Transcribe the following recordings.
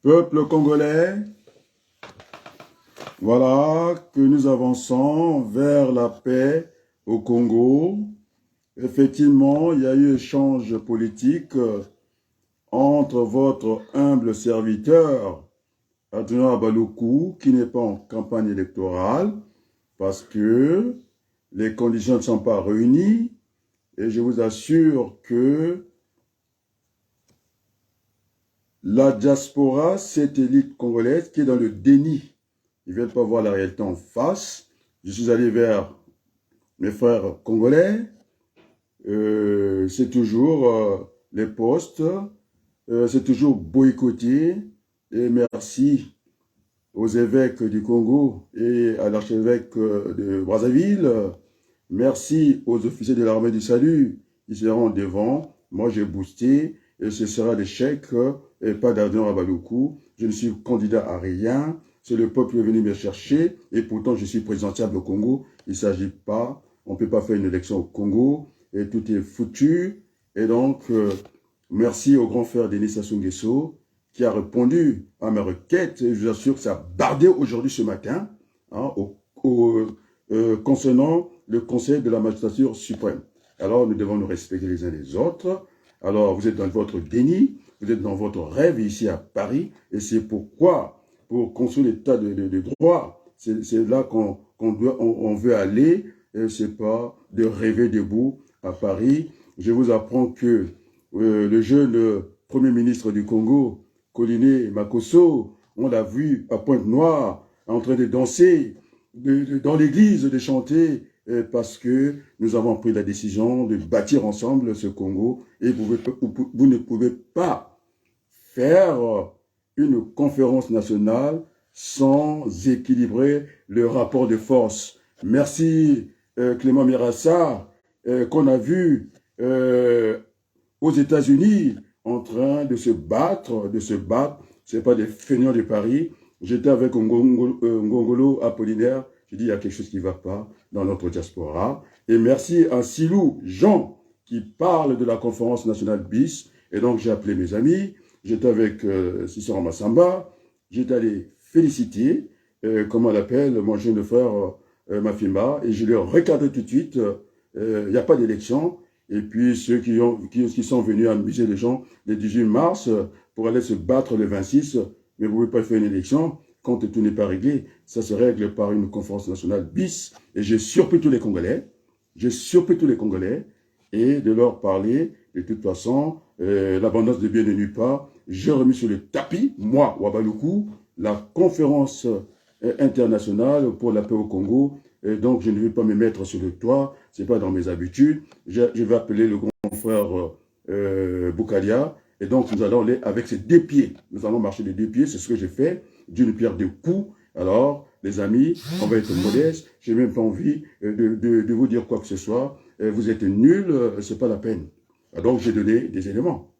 Peuple congolais, voilà que nous avançons vers la paix au Congo. Effectivement, il y a eu échange politique entre votre humble serviteur, Adrien Baloukou, qui n'est pas en campagne électorale, parce que les conditions ne sont pas réunies. Et je vous assure que la diaspora, cette élite congolaise qui est dans le déni, ils ne veulent pas voir la réalité en face. Je suis allé vers mes frères congolais, c'est toujours les postes, c'est toujours boycotté. Et merci aux évêques du Congo et à l'archevêque de Brazzaville. Merci aux officiers de l'armée du salut qui seront devant. Moi, j'ai boosté et ce sera l'échec et pas d'Adrien Rabaloukou. Je ne suis candidat à rien. C'est le peuple qui est venu me chercher et pourtant je suis présidentiable au Congo. Il ne s'agit pas, on ne peut pas faire une élection au Congo et tout est foutu. Et donc, merci au grand frère Denis Sassou Nguesso qui a répondu à mes requêtes. Et je vous assure que ça a bardé aujourd'hui ce matin hein, concernant le Conseil de la magistrature suprême. Alors, nous devons nous respecter les uns les autres. Alors, vous êtes dans votre déni, vous êtes dans votre rêve ici à Paris, et c'est pourquoi, pour construire l'état de droit, c'est là qu'on veut aller, c'est pas de rêver debout à Paris. Je vous apprends que le jeune Premier ministre du Congo, Coliné Makosso, on l'a vu à Pointe-Noire, en train de danser, dans l'église, de chanter, parce que nous avons pris la décision de bâtir ensemble ce Congo et vous ne pouvez pas faire une conférence nationale sans équilibrer le rapport de force. Merci Clément Mirassa qu'on a vu aux États-Unis en train de se battre, c'est pas des feignants de Paris. J'étais avec Ngongolo Apollinaire. Je dis, il y a quelque chose qui ne va pas dans notre diaspora. Et merci à Silou Jean qui parle de la conférence nationale BIS. Et donc, j'ai appelé mes amis. J'étais avec Cicero Massamba. J'étais allé féliciter, comment on l'appelle, mon jeune frère Mafimba. Et je lui ai recadré tout de suite. Il n'y a pas d'élection. Et puis, ceux qui sont venus amuser les gens le 18 mars pour aller se battre le 26, mais vous ne pouvez pas faire une élection quand tout n'est pas réglé. Ça se règle par une conférence nationale bis. Et j'ai surpris tous les Congolais. Et de leur parler, de toute façon, l'abondance de biens ne nuit pas. J'ai remis sur le tapis, moi, Wabaloukou, la conférence internationale pour la paix au Congo. Et donc, je ne vais pas me mettre sur le toit. Ce n'est pas dans mes habitudes. Je vais appeler le grand frère Boukalia. Et donc, nous allons aller avec ces deux pieds. Nous allons marcher des deux pieds. C'est ce que j'ai fait, d'une pierre deux coups. Alors, les amis, on va être modestes. Je n'ai même pas envie de vous dire quoi que ce soit. Vous êtes nuls, ce n'est pas la peine. Donc, j'ai donné des éléments.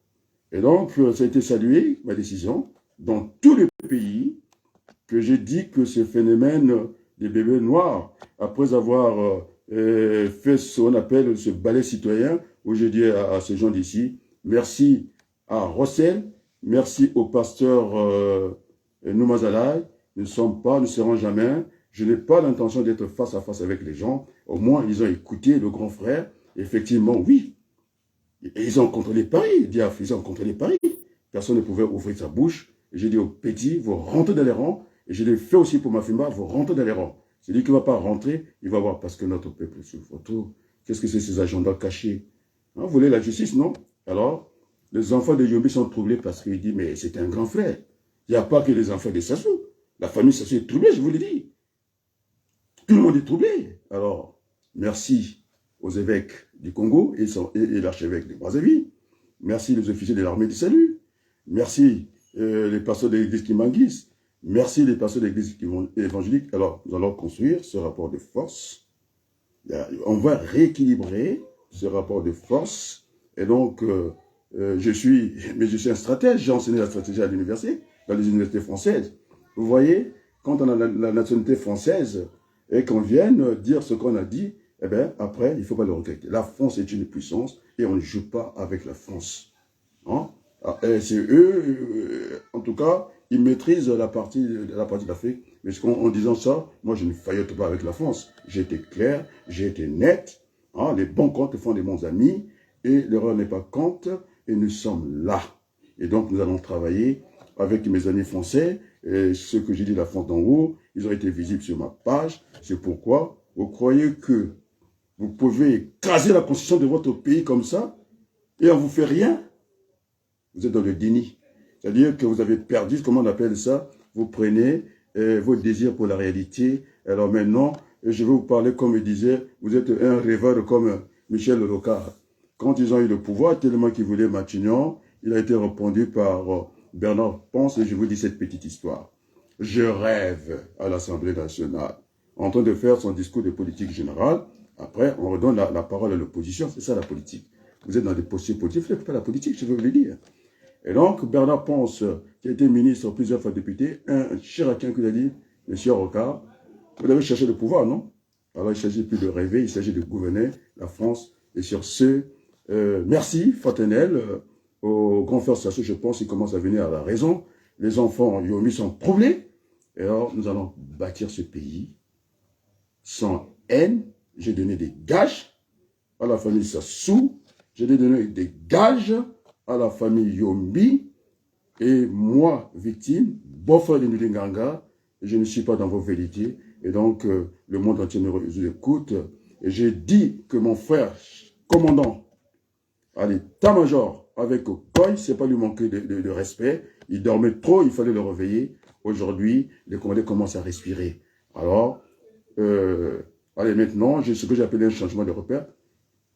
Et donc, ça a été salué, ma décision, dans tous les pays que j'ai dit que ce phénomène des bébés noirs, après avoir fait ce qu'on appelle ce ballet citoyen, où j'ai dit à ces gens d'ici, merci à Rossel, merci au pasteur Noumazalaï, nous ne serons jamais, je n'ai pas l'intention d'être face à face avec les gens, au moins ils ont écouté le grand frère, effectivement oui, et ils ont contrôlé Paris, Diaf, ils ont contrôlé Paris, personne ne pouvait ouvrir sa bouche, j'ai dit aux petits, vous rentrez dans les rangs, et je l'ai fait aussi pour ma Mafimba, vous rentrez dans les rangs. Celui qui ne va pas rentrer, il va voir parce que notre peuple souffre trop. Qu'est-ce que c'est ces agendas cachés? Vous voulez la justice, non? Alors, les enfants de Yombi sont troublés parce qu'il dit, mais c'est un grand frère. Il n'y a pas que les enfants de Sassou. La famille Sassou est troublée, je vous l'ai dit. Tout le monde est troublé. Alors, merci aux évêques du Congo et l'archevêque de Brazzaville. Merci les officiers de l'armée du salut. Merci les pasteurs de l'église Kimangis. Merci les pasteurs de l'église évangélique. Alors, nous allons construire ce rapport de force. On va rééquilibrer ce rapport de force. Et donc, je suis un stratège. J'ai enseigné la stratégie à l'université, dans les universités françaises. Vous voyez, quand on a la nationalité française et qu'on vienne dire ce qu'on a dit, eh bien, après, il ne faut pas le regretter. La France est une puissance et on ne joue pas avec la France. Hein? C'est eux, en tout cas, ils maîtrisent la partie d'Afrique. Mais en disant ça, moi, je ne faillote pas avec la France. J'ai été clair, j'ai été net. Hein, les bons comptes font des bons amis. Et l'erreur n'est pas compte. Et nous sommes là. Et donc, nous allons travailler avec mes amis français. Et ce que j'ai dit, la France d'en haut, ils ont été visibles sur ma page. C'est pourquoi vous croyez que vous pouvez écraser la constitution de votre pays comme ça et on ne vous fait rien? Vous êtes dans le déni. C'est-à-dire que vous avez perdu, comment on appelle ça? Vous prenez vos désirs pour la réalité. Alors maintenant, je vais vous parler comme il disait, vous êtes un rêveur comme Michel Rocard. Quand ils ont eu le pouvoir, tellement qu'ils voulaient Matignon, il a été répondu par Bernard Ponce et je vous dis cette petite histoire. Je rêve à l'Assemblée nationale, en train de faire son discours de politique générale. Après, on redonne la parole à l'opposition. C'est ça la politique. Vous êtes dans des postures politiques, vous ne faites pas la politique, je veux vous le dire. Et donc, Bernard Ponce, qui a été ministre, plusieurs fois député, un Chiracien qui a dit, Monsieur Rocard, vous avez cherché le pouvoir, non? Alors, il ne s'agit plus de rêver, il s'agit de gouverner la France. Et sur ce, merci, Fontenelle, au grand frère Sassou, je pense qu'il commence à venir à la raison. Les enfants Yomi sont troublés. Et alors, nous allons bâtir ce pays sans haine. J'ai donné des gages à la famille Sassou. J'ai donné des gages à la famille Yombi. Et moi, victime, beau-frère de Nulinganga, je ne suis pas dans vos vérités. Et donc, le monde entier nous écoute. Et j'ai dit que mon frère, commandant à l'état-major avec Koy, c'est pas lui manquer de respect. Il dormait trop, il fallait le réveiller. Aujourd'hui, les Congolais commencent à respirer. Alors, allez, maintenant, j'ai ce que j'appelle un changement de repère.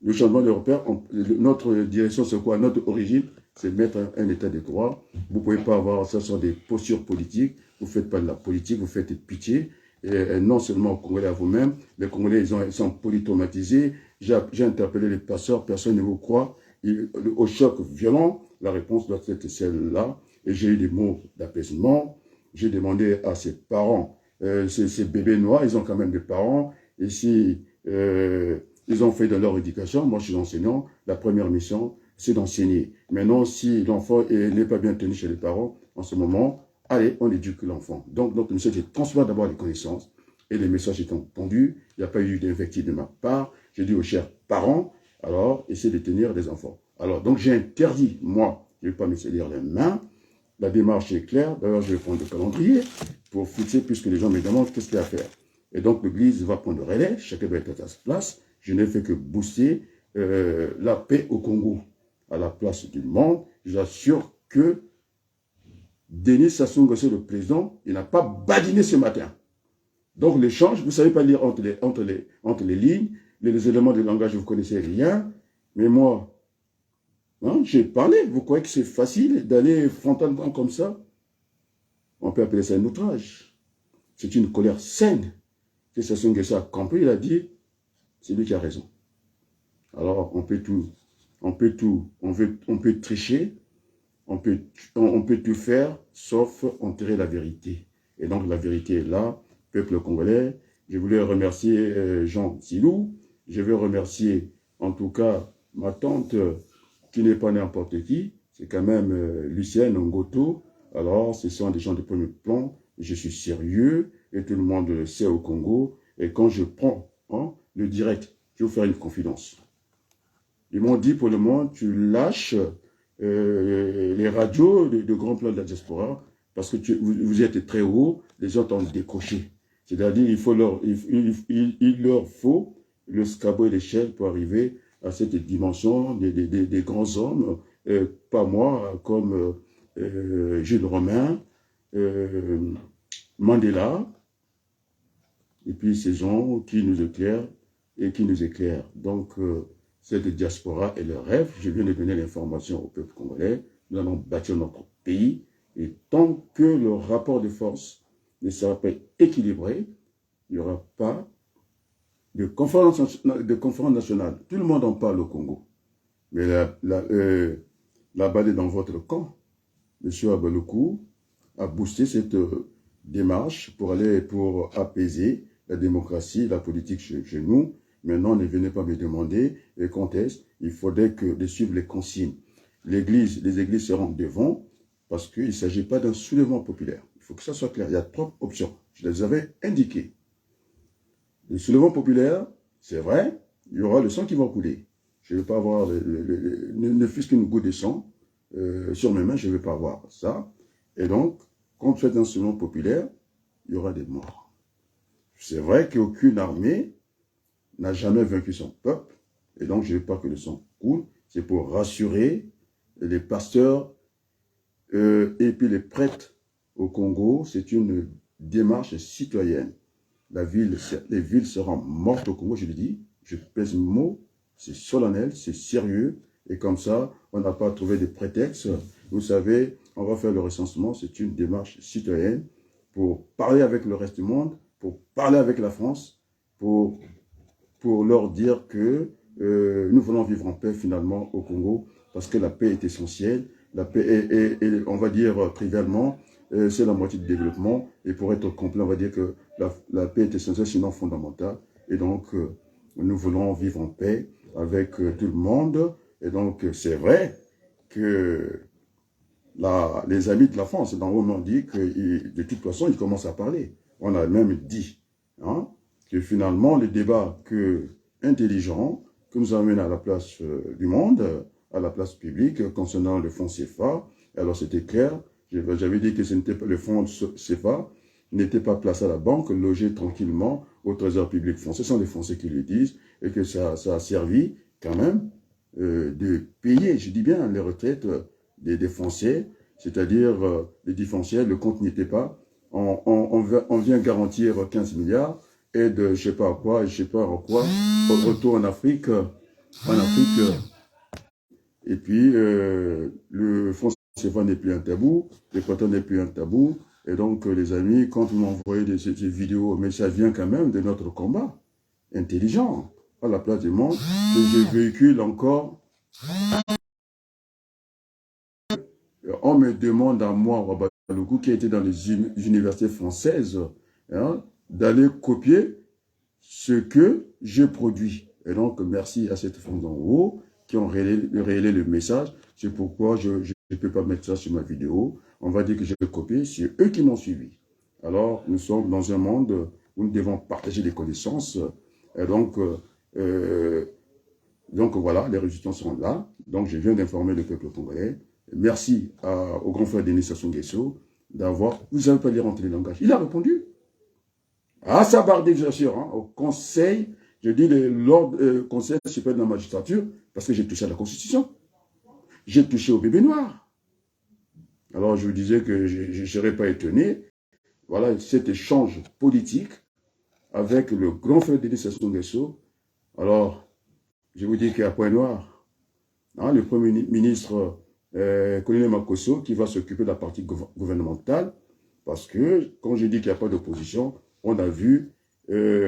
Le changement de repère, notre direction, c'est quoi? Notre origine, c'est mettre un état de droit. Vous ne pouvez pas avoir, ça sont des postures politiques. Vous ne faites pas de la politique, vous faites pitié. Et non seulement aux Congolais à vous-même, les Congolais, ils sont polytraumatisés. J'ai interpellé les passeurs, personne ne vous croit. Au choc violent, la réponse doit être celle-là. Et j'ai eu des mots d'apaisement. J'ai demandé à ses parents, ces bébés noirs, ils ont quand même des parents. Et si ils ont fait de leur éducation, moi je suis enseignant, la première mission, c'est d'enseigner. Maintenant, si l'enfant n'est pas bien tenu chez les parents, en ce moment, allez, on éduque l'enfant. Donc, notre mission, c'est de transmettre d'abord les connaissances. Et les messages étant entendus, il n'y a pas eu d'invective de ma part. J'ai dit aux chers parents, alors, essayez de tenir des enfants. Alors, donc j'ai interdit, moi, je ne vais pas me salir les mains. La démarche est claire. D'ailleurs, je vais prendre le calendrier pour fixer, puisque les gens me demandent qu'est-ce qu'il y a à faire. Et donc, l'Église va prendre le relais. Chacun va être à sa place. Je n'ai fait que booster la paix au Congo à la place du monde. J'assure que Denis Sassou Nguesso, le président, il n'a pas badiné ce matin. Donc, l'échange, vous ne savez pas lire entre les lignes. Les éléments de langage, vous ne connaissez rien. Mais moi, hein, j'ai parlé. Vous croyez que c'est facile d'aller frontalement comme ça? On peut appeler ça un outrage. C'est une colère saine que Sassou Nguesso a compris. Il a dit, c'est lui qui a raison. Alors, on peut tricher, on peut tout faire, sauf enterrer la vérité. Et donc, la vérité est là, peuple congolais. Je voulais remercier Jean Silou. Je veux remercier, en tout cas, ma tante, qui n'est pas n'importe qui. C'est quand même Lucienne Ngoto. Alors, ce sont des gens de premier plan. Je suis sérieux, et tout le monde le sait au Congo. Et quand je prends le direct, je vais vous faire une confidence. Ils m'ont dit pour le moment, tu lâches les radios de grands plans de la diaspora parce que vous êtes très haut, les gens t'ont décoché. C'est-à-dire il leur faut le scabot et l'échelle pour arriver à cette dimension des grands hommes, pas moi, comme Jules Romain, Mandela, et puis ces gens qui nous éclairent et qui nous éclairent. Donc, cette diaspora est le rêve. Je viens de donner l'information au peuple congolais. Nous allons bâtir notre pays. Et tant que le rapport de force ne sera pas équilibré, il n'y aura pas de conférence nationale. Tout le monde en parle au Congo. Mais la balle est dans votre camp. M. Abaloukou a boosté cette démarche pour apaiser la démocratie, la politique chez nous. Maintenant, ne venez pas me demander quand est-ce. Il faudrait de suivre les consignes. Les églises seront devant. parce qu'il ne s'agit pas d'un soulèvement populaire. Il faut que ça soit clair. Il y a 3 options. Je les avais indiquées. Le soulèvement populaire, c'est vrai, il y aura le sang qui va couler. Je ne vais pas avoir, ne fût-ce qu'une goutte de sang sur mes mains, je ne vais pas avoir ça. Et donc, quand vous faites un soulèvement populaire, il y aura des morts. C'est vrai qu'aucune armée n'a jamais vaincu son peuple, et donc je ne veux pas que le sang coule. C'est pour rassurer les pasteurs et puis les prêtres au Congo. C'est une démarche citoyenne. Les villes seront mortes au Congo, je le dis, je pèse mes mots, c'est solennel, c'est sérieux, et comme ça, on n'a pas trouvé de prétexte. Vous savez, on va faire le recensement, c'est une démarche citoyenne pour parler avec le reste du monde, pour parler avec la France, pour leur dire que nous voulons vivre en paix finalement au Congo, parce que la paix est essentielle, la paix est on va dire trivialement, c'est la moitié du développement, et pour être complet, on va dire que la paix est essentielle, sinon fondamentale, et donc nous voulons vivre en paix avec tout le monde, et donc c'est vrai que les amis de la France, dans le moment, dit que de toute façon, ils commencent à parler. On a même dit hein, que finalement, le débat intelligent que nous amène à la place du monde, à la place publique, concernant le fonds CFA, alors c'était clair, j'avais dit que ce n'était pas le fonds CFA, n'était pas placé à la banque, logé tranquillement au trésor public français. Ce sont les Français qui le disent, et que ça a servi quand même de payer, je dis bien, les retraites des Français, c'est-à-dire les différentiels, le compte n'y était pas. On vient garantir 15 milliards, et de je sais pas à quoi, je sais pas à quoi, retour en Afrique, et puis le fonds CFA n'est plus un tabou, l'équateur n'est plus un tabou, et donc les amis, quand vous m'envoyez ces vidéos, mais ça vient quand même de notre combat intelligent, à la place du monde, que je véhicule encore. On me demande à moi, Wabaloukou, qui était dans les universités françaises, hein, d'aller copier ce que je produis. Et donc, merci à cette femme d'en haut qui ont révélé le message. C'est pourquoi je ne peux pas mettre ça sur ma vidéo. On va dire que j'ai copié, c'est eux qui m'ont suivi. Alors, nous sommes dans un monde où nous devons partager des connaissances. Et donc voilà, les résultats sont là. Donc, je viens d'informer le peuple congolais. Merci au grand frère Denis Sassou Nguesso d'avoir... Vous n'avez pas lire entre les langages. Il a répondu. À sa barre d'exercice, hein, au conseil, je dis l'ordre conseil supérieur de la magistrature, parce que j'ai touché à la Constitution. J'ai touché au bébé noir. Alors, je vous disais que je ne serais pas étonné. Voilà, cet échange politique avec le grand frère Denis Sassou Nguesso. Alors, je vous dis qu'il y a point noir. Hein, le Premier ministre Colonel Makosso, qui va s'occuper de la partie gouvernementale, parce que, quand j'ai dit qu'il n'y a pas d'opposition, on a vu,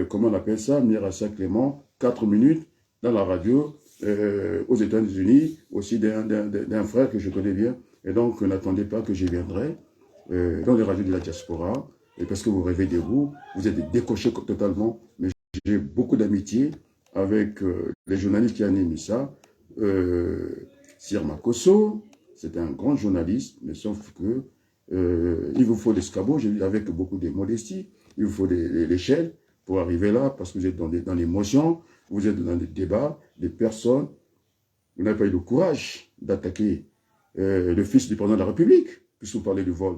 comment on appelle ça, Mirassa Clément, 4 minutes dans la radio aux États-Unis, aussi d'un frère que je connais bien. Et donc, n'attendez pas que je viendrai dans les radios de la diaspora, et parce que vous rêvez de vous êtes décoché totalement. Mais j'ai beaucoup d'amitié avec les journalistes qui animent ça. Sir Makosso, c'est un grand journaliste, mais sauf que il vous faut l'escabeau, je dis avec beaucoup de modestie, il vous faut l'échelle pour arriver là, parce que vous êtes dans l'émotion, vous êtes dans des débats, des personnes, vous n'avez pas eu le courage d'attaquer le fils du président de la République, puisque vous parlez du vol.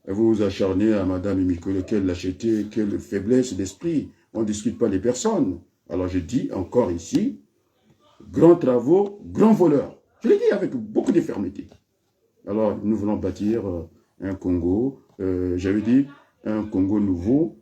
Et vous vous acharnez à Madame Imikole, quelle lâcheté, quelle faiblesse d'esprit, on ne discute pas les personnes. Alors je dis encore ici, grands travaux, grands voleurs. Je l'ai dit avec beaucoup de fermeté. Alors, nous voulons bâtir un Congo, j'avais dit un Congo nouveau,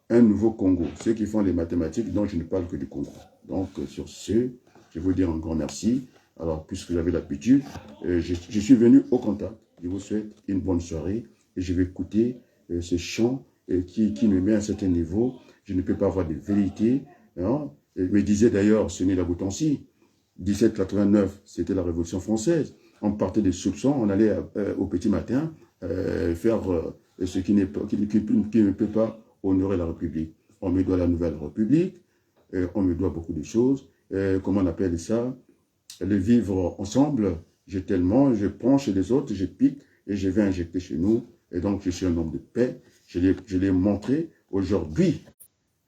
un nouveau Congo. Ceux qui font les mathématiques, dont je ne parle que du Congo. Donc, sur ce, je vous dire un grand merci. Alors, puisque vous avez l'habitude, je suis venu au contact. Je vous souhaite une bonne soirée et je vais écouter ce chant qui me met à un certain niveau. Je ne peux pas avoir de vérité. Hein. Il me disait d'ailleurs, ce n'est la Boutancy, 1789, c'était la Révolution française. On partait des soupçons, on allait au petit matin faire ce qui ne peut pas honorer la République. On me doit la nouvelle République, on me doit beaucoup de choses. Comment on appelle ça? Le vivre ensemble, j'ai tellement, je prends chez les autres, je pique et je vais injecter chez nous. Et donc, je suis un homme de paix. Je l'ai montré aujourd'hui.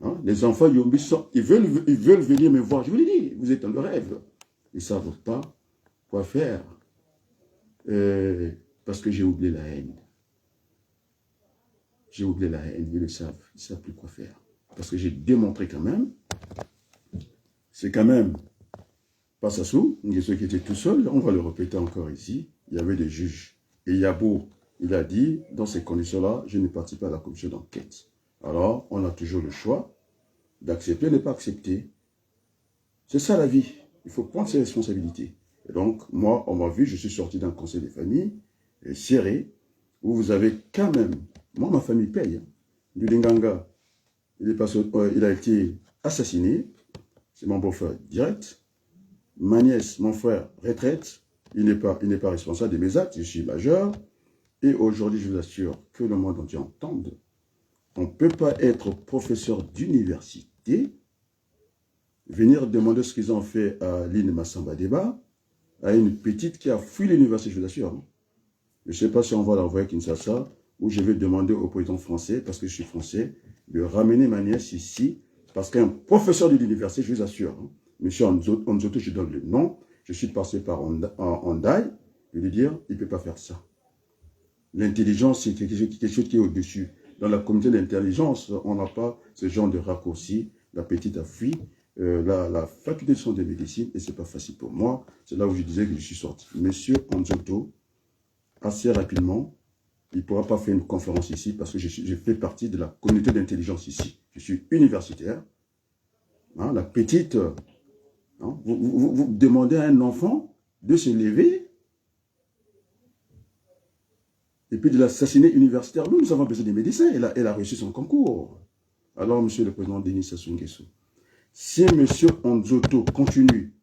Hein, les enfants Yombi, ils veulent venir me voir. Je vous l'ai dit, vous êtes dans le rêve. Ils ne savent pas quoi faire. Parce que j'ai oublié la haine. J'ai oublié la haine, ils le savent. Ils ne savent plus quoi faire. Parce que j'ai démontré quand même, c'est quand même Passassou, ceux qui étaient tout seuls, on va le répéter encore ici, il y avait des juges. Et Yabo, il a dit, dans ces conditions-là, je ne participe pas à la commission d'enquête. Alors, on a toujours le choix d'accepter ou de ne pas accepter. C'est ça la vie. Il faut prendre ses responsabilités. Et donc, moi, on m'a vu, je suis sorti d'un conseil des familles, serré, où vous avez quand même, moi, ma famille paye. Du Linganga, il a été assassiné, c'est mon beau-frère direct. Ma nièce, mon frère, retraite, il n'est pas responsable de mes actes, je suis majeur. Et aujourd'hui, je vous assure que le monde entier entende. On ne peut pas être professeur d'université, venir demander ce qu'ils ont fait à l'île Massamba Débat, à une petite qui a fui l'université, je vous assure. Je ne sais pas si on va l'envoyer à Kinshasa, ou je vais demander au président français, parce que je suis français, de ramener ma nièce ici, parce qu'un professeur de l'université, je vous assure, Monsieur Anzoto, je donne le nom, je suis passé par Hondaï, je lui dire, il ne peut pas faire ça. L'intelligence, c'est quelque chose qui est au-dessus. Dans la communauté d'intelligence, on n'a pas ce genre de raccourci. La petite a fui la faculté de soins de médecine, et ce n'est pas facile pour moi. C'est là où je disais que je suis sorti. Monsieur Anzoto, assez rapidement, il ne pourra pas faire une conférence ici parce que je fais partie de la communauté d'intelligence ici. Je suis universitaire. Hein, la petite... Hein, vous demandez à un enfant de se lever et puis de l'assassiner universitaire. Nous avons besoin des médecins. Elle a réussi son concours. Alors, monsieur le président Denis Sassou Nguesso, si monsieur Anzoto continue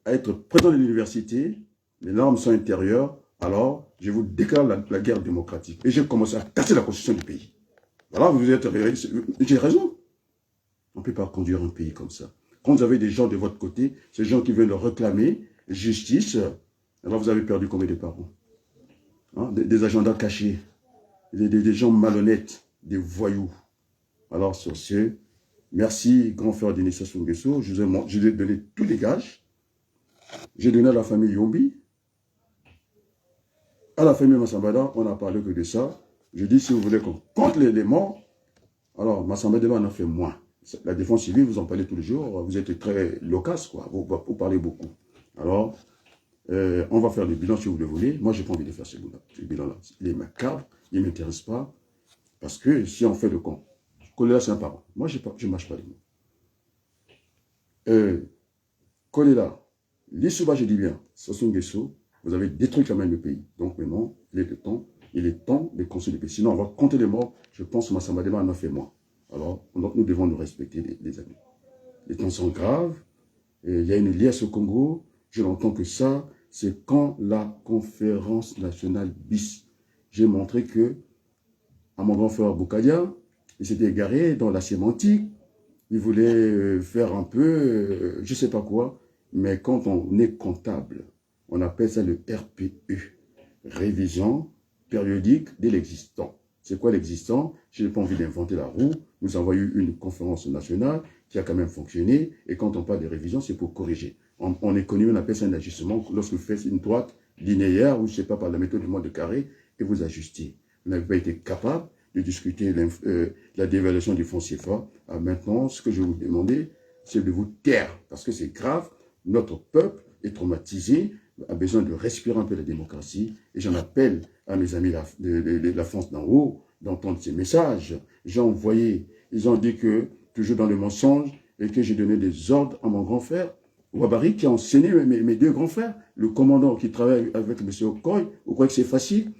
à être président de l'université, les normes sont intérieures, alors je vous déclare la guerre démocratique. Et j'ai commencé à casser la constitution du pays. Voilà, vous êtes... J'ai raison. On ne peut pas conduire un pays comme ça. Quand vous avez des gens de votre côté, ces gens qui veulent réclamer justice, alors vous avez perdu combien de parents? Hein, des agendas cachés, des gens malhonnêtes, des voyous. Alors sur ce, merci grand frère Denis Sassou Nguesso, je vous ai donné tous les gages. J'ai donné à la famille Yombi, à la famille Massambada, on n'a parlé que de ça. Je dis, si vous voulez qu'on compte les morts, alors Massambada en a fait moins. La défense civile, vous en parlez tous les jours, vous êtes très loquace, quoi. Vous parlez beaucoup. Alors, on va faire le bilan si vous le voulez. Moi, je n'ai pas envie de faire ce bilan-là. Il est macabre, il ne m'intéresse pas. Parce que si on fait le compte, Kolela, c'est un parent. Moi, je ne mâche pas les mots. Kolela, l'Issouba, je dis bien, Sassou Nguesso, vous avez détruit quand même le pays. Donc maintenant, il est temps de construire le pays. Sinon, on va compter les morts. Je pense que Massamba Déba en a fait moins. Alors, nous devons nous respecter, les amis. Les temps sont graves. Il y a une liesse au Congo. Je n'entends que ça. C'est quand la conférence nationale BIS. J'ai montré que, à mon grand frère Boukadia, il s'était égaré dans la sémantique. Il voulait faire un peu, je ne sais pas quoi. Mais quand on est comptable, on appelle ça le RPE. Révision périodique de l'existant. C'est quoi l'existant? Je n'ai pas envie d'inventer la roue. Nous avons eu une conférence nationale qui a quand même fonctionné. Et quand on parle de révision, c'est pour corriger. On est connu, on appelle ça un ajustement. Lorsque vous faites une droite linéaire, ou je ne sais pas, par la méthode du mode carré, et vous ajustez. Vous n'avez pas été capable de discuter la dévaluation du fonds CFA. Maintenant, ce que je vais vous demander, c'est de vous taire. Parce que c'est grave. Notre peuple est traumatisé, a besoin de respirer un peu la démocratie. Et j'en appelle à mes amis de la France d'en haut d'entendre ces messages. J'ai envoyé, ils ont dit que, toujours dans le mensonge, et que j'ai donné des ordres à mon grand frère, Ouabari, qui a enseigné mes deux grands frères, le commandant qui travaille avec M. Okoy. Vous croyez que c'est facile?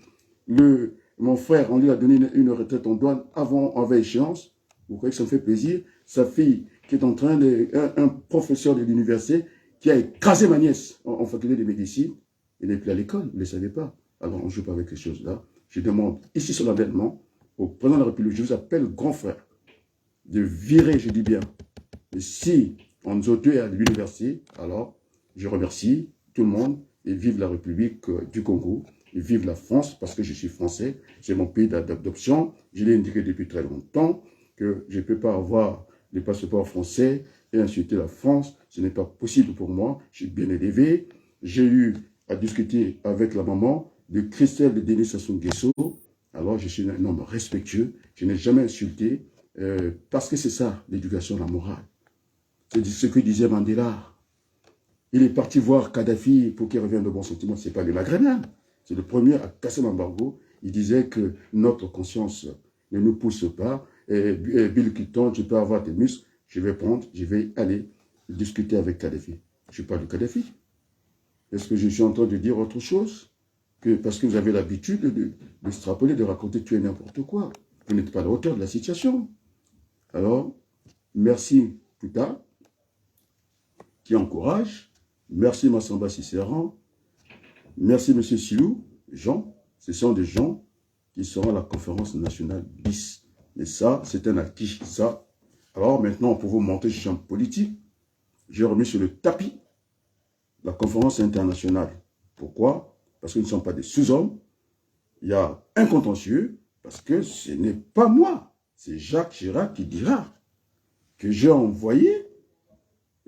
Mon frère, on lui a donné une retraite en douane avant échéance. Vous croyez que ça me fait plaisir? Sa fille, qui est en train un professeur de l'université, qui a écrasé ma nièce en faculté de médecine, elle n'est plus à l'école, vous ne le savez pas. Alors on ne joue pas avec ces choses-là. Je demande ici solennellement au président de la République, je vous appelle grand frère, de virer, je dis bien. Et si Anzoto est à l'université, alors je remercie tout le monde et vive la République du Congo, et vive la France, parce que je suis français, c'est mon pays d'adoption. Je l'ai indiqué depuis très longtemps que je ne peux pas avoir les passeports français et insulter la France. Ce n'est pas possible pour moi. Je suis bien élevé. J'ai eu à discuter avec la maman de Christelle de Denis Sassou Nguesso. Alors, je suis un homme respectueux. Je n'ai jamais insulté parce que c'est ça, l'éducation, la morale. C'est ce que disait Mandela. Il est parti voir Kadhafi pour qu'il revienne de bons sentiments. Ce n'est pas le Maghrébin. C'est le premier à casser l'embargo. Il disait que notre conscience ne nous pousse pas. Et Bill Clinton, tu peux avoir tes muscles. Je vais aller discuter avec Kadhafi. Je parle de Kadhafi. Est-ce que je suis en train de dire autre chose que parce que vous avez l'habitude d'extrapoler, de raconter tout et n'importe quoi. Vous n'êtes pas à la hauteur de la situation. Alors, merci Puta, qui encourage. Merci Massamba Cicéran. Merci M. Silou. Jean, ce sont des gens qui seront à la conférence nationale bis. Mais ça, c'est un acquis. Ça. Alors maintenant, pour vous montrer le champ politique, j'ai remis sur le tapis la conférence internationale. Pourquoi? Parce que nous ne sommes pas des sous-hommes. Il y a un contentieux, parce que ce n'est pas moi. C'est Jacques Chirac qui dira que j'ai envoyé.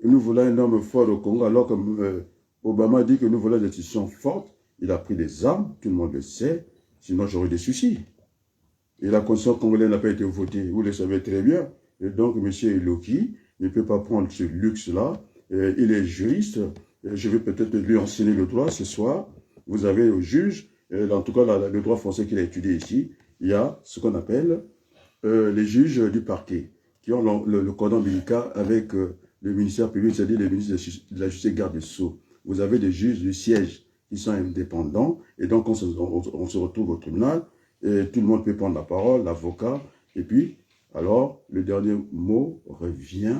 Et nous voulons un homme fort au Congo, alors que Obama dit que nous voulons des institutions fortes. Il a pris des armes, tout le monde le sait, sinon j'aurais des soucis. Et la Constitution congolaise n'a pas été votée, vous le savez très bien. Et donc, M. Eloki ne peut pas prendre ce luxe-là. Il est juriste. Je vais peut-être lui enseigner le droit ce soir. Vous avez le juge, en tout cas le droit français qu'il a étudié ici. Il y a ce qu'on appelle les juges du parquet, qui ont le cordon ombilical avec le ministère public, c'est-à-dire le ministre de la Justice garde des Sceaux. Vous avez des juges du siège qui sont indépendants, et donc on se retrouve au tribunal, et tout le monde peut prendre la parole, l'avocat, et puis, alors, le dernier mot revient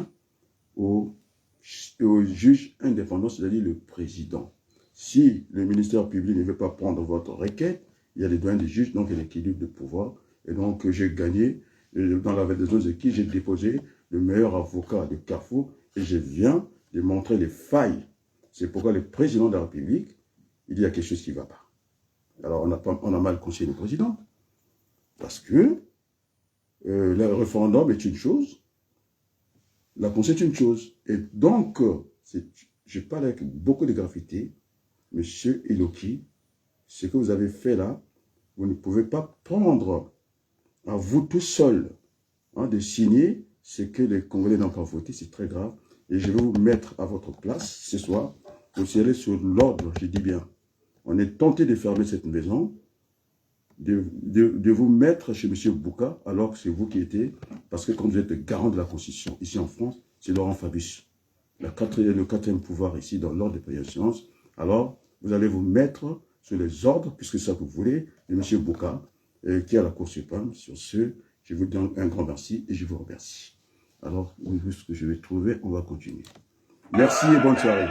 au juge indépendant, c'est-à-dire le président. Si le ministère public ne veut pas prendre votre requête, il y a les doyens des juges, donc il y a l'équilibre de pouvoir, et donc j'ai gagné, dans la validation de qui j'ai déposé le meilleur avocat de Carrefour, et je viens de montrer les failles. C'est pourquoi le président de la République, il y a quelque chose qui ne va pas. Alors on a mal conseillé le président, parce que le référendum est une chose, la Constitution est une chose. Et donc, je parle avec beaucoup de gravité, Monsieur Eloki, ce que vous avez fait là, vous ne pouvez pas prendre à vous tout seul de signer ce que les Congolais n'ont pas voté, c'est très grave. Et je vais vous mettre à votre place ce soir, vous serez sur l'ordre, je dis bien. On est tenté de fermer cette maison, de vous mettre chez M. Bouka, alors que c'est vous qui étiez, parce que quand vous êtes garant de la Constitution, ici en France, c'est Laurent Fabius. Le quatrième pouvoir ici dans l'ordre des présidences. Alors, vous allez vous mettre sur les ordres, puisque c'est ça que vous voulez, de M. Bouka, qui est à la Cour suprême. Sur ce, je vous donne un grand merci et je vous remercie. Alors, vu ce que je vais trouver, on va continuer. Merci et bonne soirée.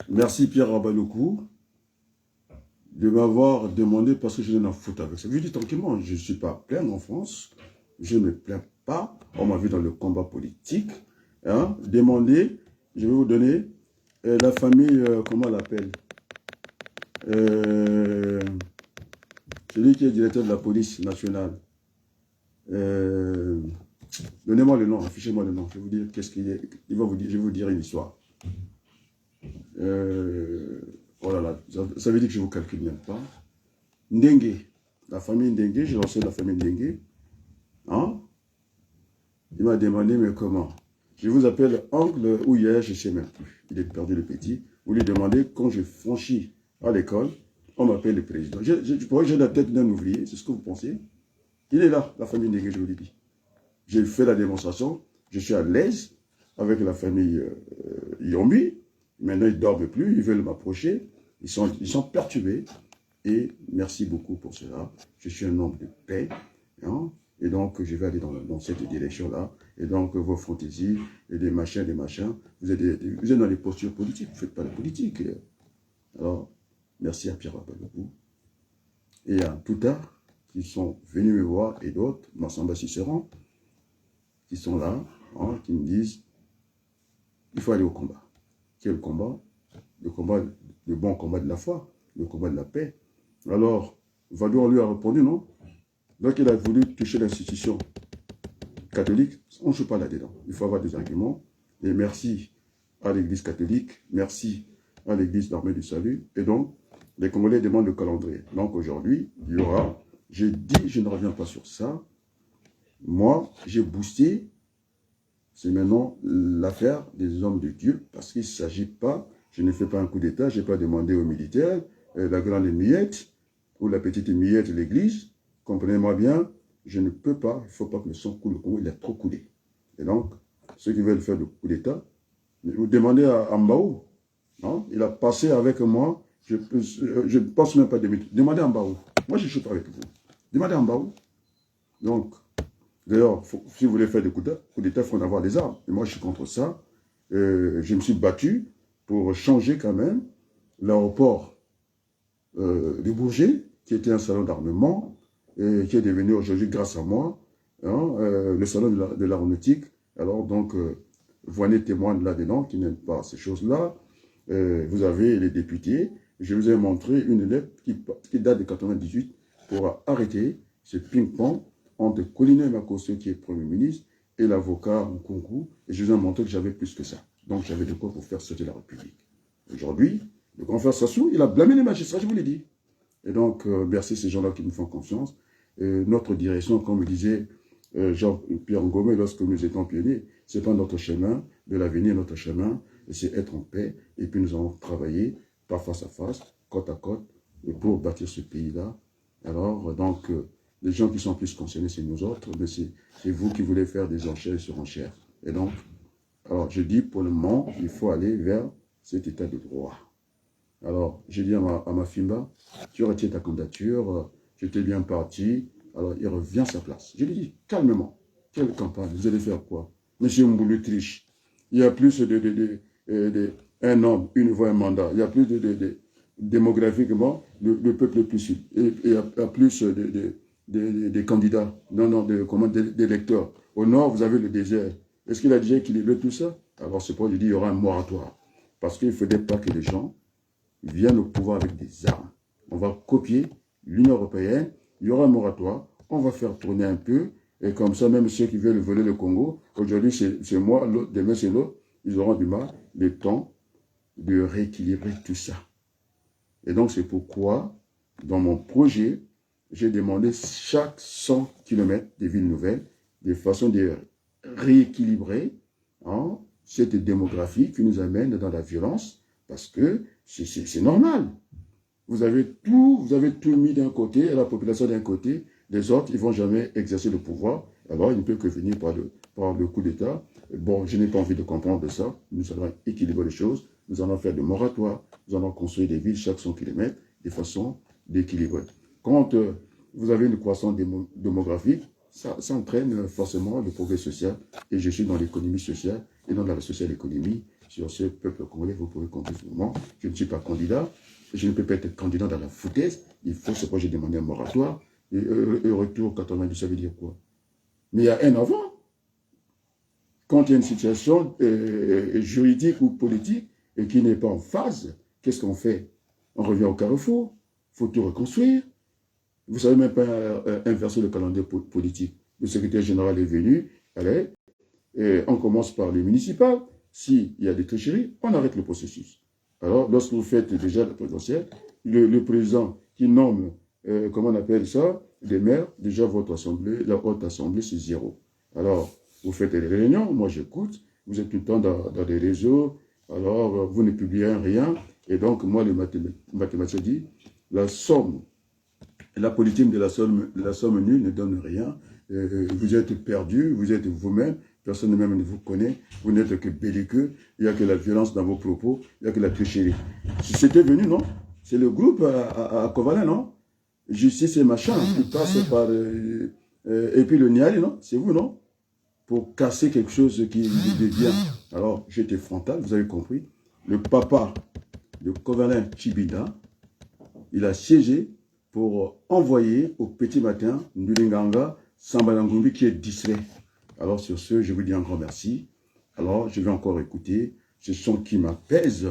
Merci Pierre Rabaloukou de m'avoir demandé, parce que je n'ai rien à foutre avec ça. Je dis tranquillement, je ne suis pas plein en France, je ne me plains pas, on m'a vu dans le combat politique. Demandez, je vais vous donner la famille, comment on l'appelle, celui qui est directeur de la police nationale. Donnez-moi le nom, affichez-moi le nom, je vais vous dire qu'est-ce qu'il est. Je vais vous dire une histoire. Oh là là, ça veut dire que je ne vous calcule même pas. Ndengue, la famille Ndengue, j'ai lancé la famille Ndengue. Il m'a demandé, mais comment? Je vous appelle oncle ou hier, je ne sais même plus. Il est perdu le petit. Vous lui demandez, quand je franchis à l'école, on m'appelle le président. Je pourrais j'ai la tête d'un ouvrier, c'est ce que vous pensez? Il est là, la famille Ndege, je vous l'ai dit. J'ai fait la démonstration, je suis à l'aise avec la famille Yombi. Maintenant, ils ne dorment plus, ils veulent m'approcher. Ils sont perturbés. Et merci beaucoup pour cela. Je suis un homme de paix. Hein, et donc, je vais aller dans cette direction-là. Et donc, vos fantaisies, et des machins, vous êtes dans les postures politiques. Vous ne faites pas la politique. Alors, merci à Pierre Wabalou. Et à tout tard, qui sont venus me voir, et d'autres, Massamba Cicéron, qui sont là, hein, qui me disent, il faut aller au combat. Quel combat? Le bon combat de la foi, le combat de la paix. Alors, Vadou lui a répondu, non? Donc, il a voulu toucher l'institution catholique. On ne joue pas là-dedans. Il faut avoir des arguments. Et merci à l'Église catholique, merci à l'Église d'Armée du Salut. Et donc, les Congolais demandent le calendrier. Donc, aujourd'hui, il y aura, j'ai dit, je ne reviens pas sur ça. Moi, j'ai boosté, c'est maintenant l'affaire des hommes de Dieu, parce qu'il ne s'agit pas, je ne fais pas un coup d'État, je n'ai pas demandé aux militaires, la grande miette, ou la petite miette de l'Église, comprenez-moi bien, je ne peux pas, il ne faut pas que le sang coule au Congo, il a trop coulé. Et donc, ceux qui veulent faire le coup d'État, vous demandez à Mbaou, non? Il a passé avec moi, je ne pense même pas de minutes. Demandez à Mbaou. Moi, je ne suis pas avec vous. Demandez à Mbaou. Donc, d'ailleurs, si vous voulez faire des coups d'État, il faut en avoir des armes. Et moi, je suis contre ça. Je me suis battu pour changer quand même l'aéroport de Bourget, qui était un salon d'armement, et qui est devenu aujourd'hui, grâce à moi, hein, le salon de l'aéronautique. Alors, donc, voyez témoin là-dedans qui n'aiment pas ces choses-là. Vous avez les députés. Je vous ai montré une lettre qui date de 98 pour arrêter ce ping-pong entre Colina Makosso, qui est Premier ministre, et l'avocat Nkunku. Et je vous ai montré que j'avais plus que ça. Donc, j'avais de quoi pour faire sauter la République. Aujourd'hui, le grand frère Sassou, il a blâmé les magistrats, je vous l'ai dit. Et donc, merci ces gens-là qui nous font confiance. Notre direction, comme le disait Jean-Pierre Ngomé lorsque nous étions pionniers, ce n'est pas notre chemin de l'avenir, notre chemin, c'est être en paix. Et puis nous allons travailler, pas face à face, côte à côte, pour bâtir ce pays-là. Alors, donc, les gens qui sont plus concernés, c'est nous autres, mais c'est vous qui voulez faire des enchères sur enchères. Et donc, alors, je dis pour le moment, il faut aller vers cet état de droit. Alors, j'ai dit à ma Fimba, tu retires ta candidature, j'étais bien parti, alors il revient à sa place. Je lui dis, calmement, quelle campagne, vous allez faire quoi? Monsieur Mboulou triche. Il y a plus un homme, une voix, un mandat. Il y a plus démographiquement, le peuple est plus. Et il y a plus des candidats, d'électeurs. Au nord, vous avez le désert. Est-ce qu'il a déjà équilibré tout ça? Alors, c'est pour lui dire, il y aura un moratoire. Parce qu'il ne faudrait pas que les gens viennent au pouvoir avec des armes. On va copier l'Union européenne, il y aura un moratoire, on va faire tourner un peu, et comme ça, même ceux qui veulent voler le Congo, aujourd'hui c'est moi, demain c'est l'autre, ils auront du mal, le temps de rééquilibrer tout ça. Et donc c'est pourquoi, dans mon projet, j'ai demandé chaque 100 km des villes nouvelles, de façon de rééquilibrer hein, cette démographie qui nous amène dans la violence, parce que c'est normal. Vous avez tout mis d'un côté, et la population d'un côté, les autres, ils ne vont jamais exercer le pouvoir. Alors, ils ne peuvent que venir par le coup d'État. Bon, je n'ai pas envie de comprendre ça. Nous allons équilibrer les choses. Nous allons faire des moratoires. Nous allons construire des villes chaque 100 km de façon d'équilibrer. Quand vous avez une croissance démographique, ça entraîne forcément le progrès social. Et je suis dans l'économie sociale et dans la social économie. Sur ce peuple congolais, vous pouvez compter sur moi. Je ne suis pas candidat. Je ne peux pas être candidat dans la foutaise. Il faut ce projet demander un moratoire. Et retour 90, ça veut dire quoi? Mais il y a un avant. Quand il y a une situation juridique ou politique et qui n'est pas en phase, qu'est-ce qu'on fait? On revient au carrefour. Il faut tout reconstruire. Vous ne savez même pas inverser le calendrier politique. Le secrétaire général est venu. Allez, on commence par les municipales. S'il y a des tricheries, on arrête le processus. Alors, lorsque vous faites déjà le présidentiel, le président qui nomme, comment on appelle ça, des maires, déjà votre assemblée, la haute assemblée, c'est 0. Alors, vous faites les réunions, moi j'écoute, vous êtes tout le temps dans des réseaux, alors vous ne publiez rien, et donc moi, le mathématicien dit, la somme La politique de la somme nulle ne donne rien. Vous êtes perdu, vous êtes vous-même, personne même ne vous connaît, vous n'êtes que belliqueux, il n'y a que la violence dans vos propos, il n'y a que la tricherie. C'était venu, non? C'est le groupe à Kovala, non? Justice et machin, qui passe par... et puis le Niali, non? C'est vous, non? Pour casser quelque chose qui devient... Alors, j'étais frontal, vous avez compris. Le papa de Kovalin Chibida, il a siégé pour envoyer au petit matin Ndulinganga Sambalangumbi qui est distrait. Alors sur ce, je vous dis encore merci. Alors je vais encore écouter ce chant qui m'apaise,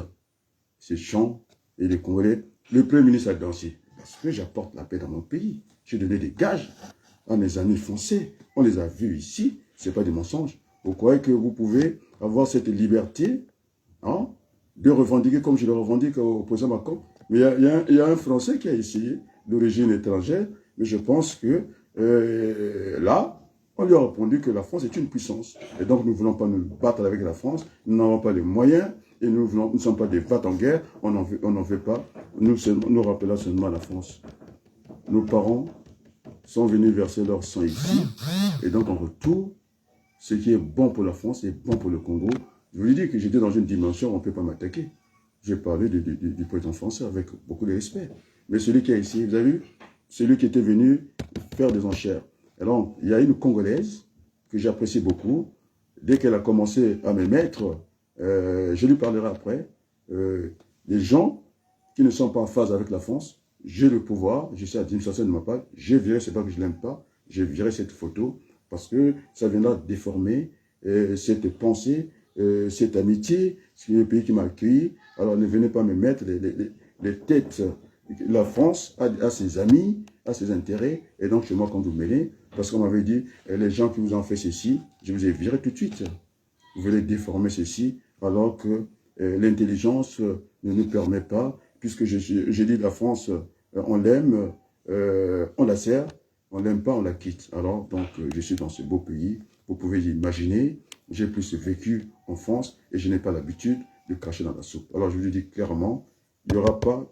ce chant et les Congolais. Le Premier ministre a dansé parce que j'apporte la paix dans mon pays. J'ai donné des gages à mes amis français. On les a vus ici, ce n'est pas des mensonges. Vous croyez que vous pouvez avoir cette liberté hein, de revendiquer comme je le revendique au président Macron? Mais il y a un Français qui a essayé, d'origine étrangère, mais je pense que là, on lui a répondu que la France est une puissance. Et donc, nous ne voulons pas nous battre avec la France, nous n'avons pas les moyens, et nous ne sommes pas des vats en guerre, on n'en veut pas. Nous rappelons seulement la France. Nos parents sont venus verser leur sang ici, et donc en retour, ce qui est bon pour la France est bon pour le Congo. Je vous dis que j'étais dans une dimension où on ne peut pas m'attaquer. J'ai parlé du président français avec beaucoup de respect. Mais celui qui a ici, vous avez vu, celui qui était venu faire des enchères. Alors, il y a une Congolaise que j'apprécie beaucoup. Dès qu'elle a commencé à me mettre, je lui parlerai après, les gens qui ne sont pas en phase avec la France, j'ai le pouvoir, je sais l'administration de ma part, je verrai, c'est pas que je l'aime pas, je verrai cette photo, parce que ça viendra déformer cette pensée, cette amitié, c'est le pays qui m'a accueilli. Alors ne venez pas me mettre les têtes. La France a ses amis, a ses intérêts, et donc c'est moi qu'on vous mêlez, parce qu'on m'avait dit, les gens qui vous ont fait ceci, je vous ai viré tout de suite. Vous voulez déformer ceci, alors que l'intelligence ne nous permet pas, puisque j'ai dit la France, on l'aime, on la sert, on l'aime pas, on la quitte. Alors, donc, je suis dans ce beau pays, vous pouvez imaginer, j'ai plus vécu en France, et je n'ai pas l'habitude de cracher dans la soupe. Alors, je vous dis clairement, il n'y aura pas...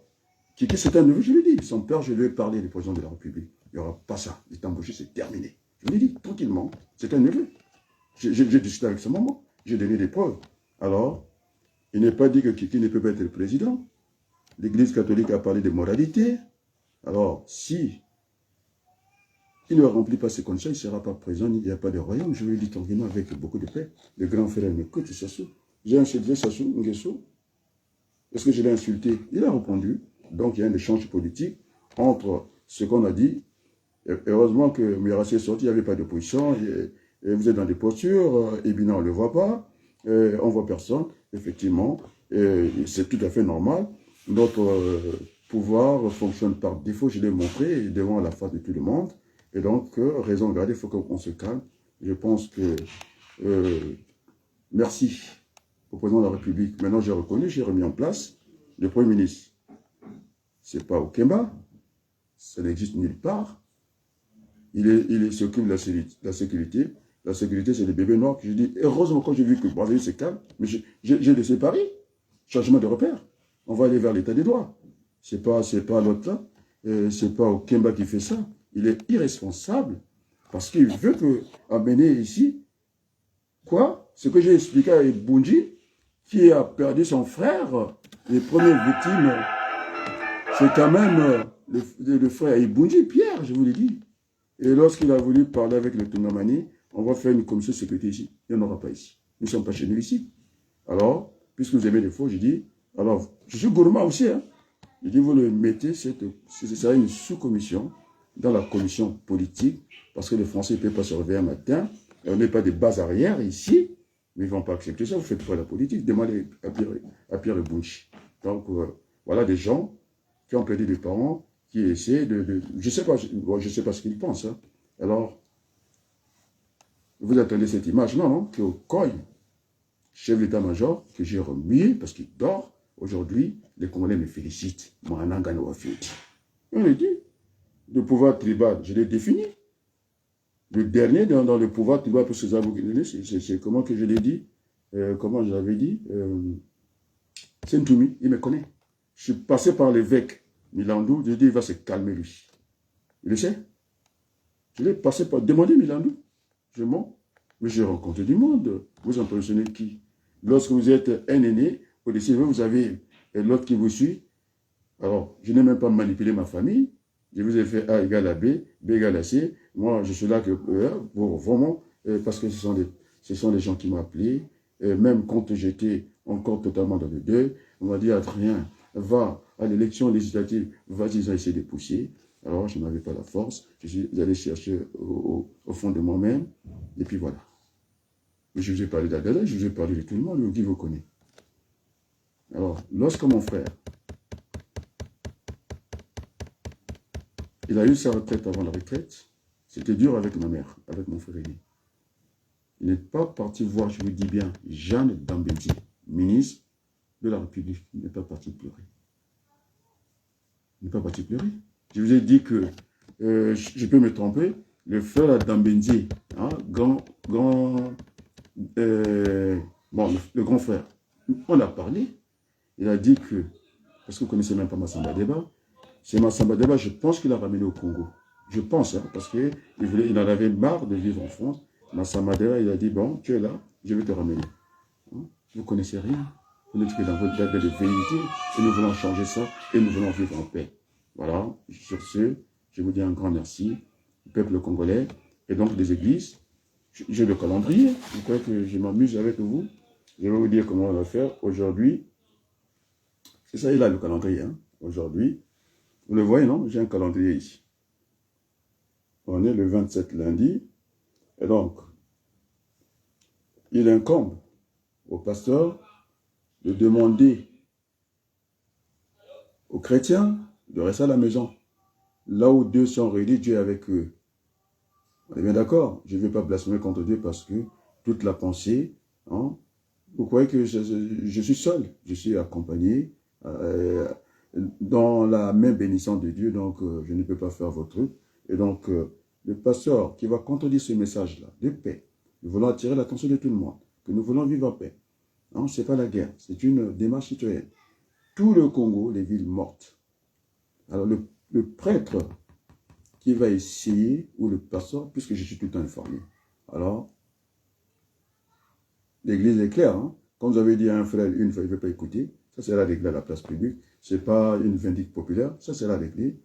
Kiki, c'est un neveu, je lui ai dit. Son père, je lui ai parlé, le président de la République. Il n'y aura pas ça. Il est embauché, c'est terminé. Je lui ai dit, tranquillement, c'est un neveu. J'ai discuté avec sa maman. J'ai donné des preuves. Alors, il n'est pas dit que Kiki ne peut pas être le président. L'Église catholique a parlé de moralité. Alors, si il ne remplit pas ses conditions, il ne sera pas président, il n'y a pas de royaume. Je lui ai dit tranquillement avec beaucoup de paix. Le grand frère m'écoute, Sassou. J'ai insulté Sassou Nguesso. Est-ce que je l'ai insulté? Il a répondu. Donc, il y a un échange politique entre ce qu'on a dit. Et heureusement que Mirassi est sorti, il n'y avait pas d'opposition. Et vous êtes dans des postures, et bien on ne le voit pas. On ne voit personne, effectivement. C'est tout à fait normal. Notre pouvoir fonctionne par défaut, je l'ai montré, devant la face de tout le monde. Et donc, raison gardée, il faut qu'on se calme. Je pense que... merci au président de la République. Maintenant, j'ai reconnu, j'ai remis en place le Premier ministre. Ce n'est pas au Kemba, ça n'existe nulle part. Il s'occupe de la sécurité. La sécurité, c'est les bébés noirs. Je dis, heureusement, quand j'ai vu que Brazzaville c'est calme, mais j'ai laissé Paris. Changement de repère. On va aller vers l'état des droits. C'est pas l'autre là. C'est pas au Kemba qui fait ça. Il est irresponsable parce qu'il veut amener ici, quoi? Ce que j'ai expliqué à Bunji, qui a perdu son frère, les premières victimes. C'est quand même le frère Ibunji, Pierre, je vous l'ai dit. Et lorsqu'il a voulu parler avec le Tungamani, on va faire une commission de sécurité ici. Il n'y en aura pas ici. Nous ne sommes pas chez nous ici. Alors, puisque vous aimez les faux, je dis, alors, je suis gourmand aussi, hein. Je dis, vous le mettez, c'est une sous-commission dans la commission politique, parce que les Français ne peuvent pas se réveiller un matin. On n'est pas des bases arrière ici, mais ils ne vont pas accepter ça. Vous faites pas la politique. Demandez à Pierre Ibunji. Donc, voilà des gens qui ont perdu des parents, qui essaient je ne sais pas ce qu'ils pensent. Hein. Alors, vous attendez cette image, non, que au COI, chef d'état-major, que j'ai remis, parce qu'il dort, aujourd'hui, les Congolais me félicitent. On le dit. Le pouvoir tribal, je l'ai défini. Le dernier dans le pouvoir tribal, pour ces avocats, c'est comment que je l'ai dit, comment je l'avais dit, c'est Ntoumi, il me connaît. Je suis passé par l'évêque Milandou, je dis, il va se calmer lui. Il le sait. Je l'ai passé par demander Milandou. Je mens. Mais j'ai rencontré du monde. Vous impressionnez qui? Lorsque vous êtes un aîné, au-dessus de vous, vous avez l'autre qui vous suit. Alors, je n'ai même pas manipulé ma famille. Je vous ai fait A égale à B, B égale à C. Moi, je suis là que, pour vraiment, parce que ce sont des gens qui m'ont appelé. Même quand j'étais encore totalement dans le deuil, on m'a dit, Adrien, va à l'élection législative, vas-y, ils ont essayé de pousser. Alors, je n'avais pas la force. Je suis allé chercher au fond de moi-même. Et puis voilà. Je vous ai parlé d'Adela, je vous ai parlé de tout le monde, qui vous connaît. Alors, lorsque mon frère, il a eu sa retraite avant la retraite, c'était dur avec ma mère, avec mon frère aîné. Il n'est pas parti voir, je vous dis bien, Jeanne Dambédi, ministre de la République. Il n'est pas parti pleurer. Il n'est pas parti pleurer. Je vous ai dit que, je peux me tromper, le frère Dambédi, hein, le grand frère, on a parlé. Il a dit que, parce que vous ne connaissez même pas Massamba Deba, c'est Massamba Deba, je pense qu'il a ramené au Congo. Je pense, hein, parce qu'il en avait marre de vivre en France. Massamba Deba, il a dit, bon, tu es là, je vais te ramener. Hein? Vous ne connaissez rien. Vous n'êtes que dans votre date de vérité, et nous voulons changer ça, et nous voulons vivre en paix. Voilà, sur ce, je vous dis un grand merci, le peuple congolais, et donc des églises. J'ai le calendrier, je crois que je m'amuse avec vous. Je vais vous dire comment on va faire aujourd'hui. C'est ça, il a le calendrier. Hein. Aujourd'hui, vous le voyez, non? J'ai un calendrier ici. On est le 27 lundi. Et donc, il incombe au pasteur de demander aux chrétiens de rester à la maison. Là où deux sont réunis, Dieu est avec eux. On est bien d'accord? Je ne vais pas blasphémer contre Dieu parce que toute la pensée, hein, vous croyez que je suis seul? Je suis accompagné dans la main bénissante de Dieu, donc je ne peux pas faire votre truc. Et donc, le pasteur qui va contredire ce message-là de paix, nous voulons attirer l'attention de tout le monde, que nous voulons vivre en paix. Hein, ce n'est pas la guerre, c'est une démarche citoyenne. Tout le Congo, les villes mortes. Alors, le prêtre qui va essayer, ou le pasteur, puisque je suis tout le temps informé. Alors, l'église est claire. Hein? Quand vous avez dit à un frère une fois, il ne veut pas écouter, ça c'est la règle à la place publique. Ce n'est pas une vindicte populaire, ça c'est la règle.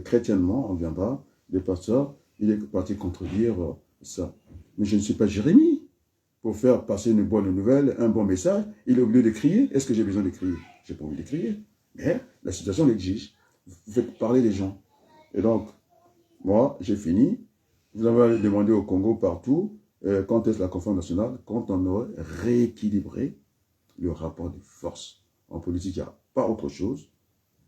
Chrétiennement, on ne vient pas. Le pasteur, il est parti contredire ça. Mais je ne suis pas Jérémie. Pour faire passer une bonne nouvelle, un bon message, il est obligé de crier. Est-ce que j'ai besoin de crier? Je n'ai pas envie de crier. Mais la situation l'exige. Vous faites parler les gens. Et donc, moi, j'ai fini. Vous avez demandé au Congo partout, quand est-ce la conférence nationale, quand on aurait rééquilibré le rapport de force. En politique, il n'y a pas autre chose,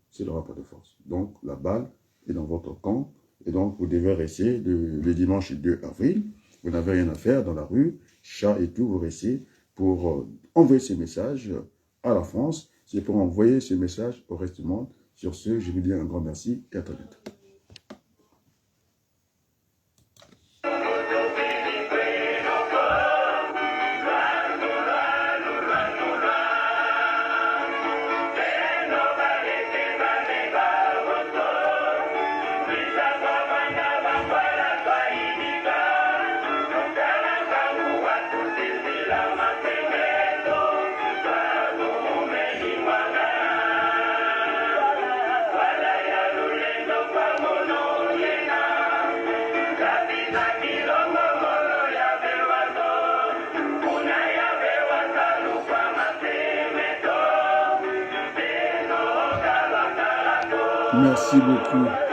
c'est le rapport de force. Donc, la balle est dans votre camp, et donc vous devez rester le dimanche 2 avril. Vous n'avez rien à faire dans la rue, chat et tout, vous restez pour envoyer ces messages à la France. C'est pour envoyer ces messages au reste du monde. Sur ce, je vous dis un grand merci et à très bientôt. Merci beaucoup.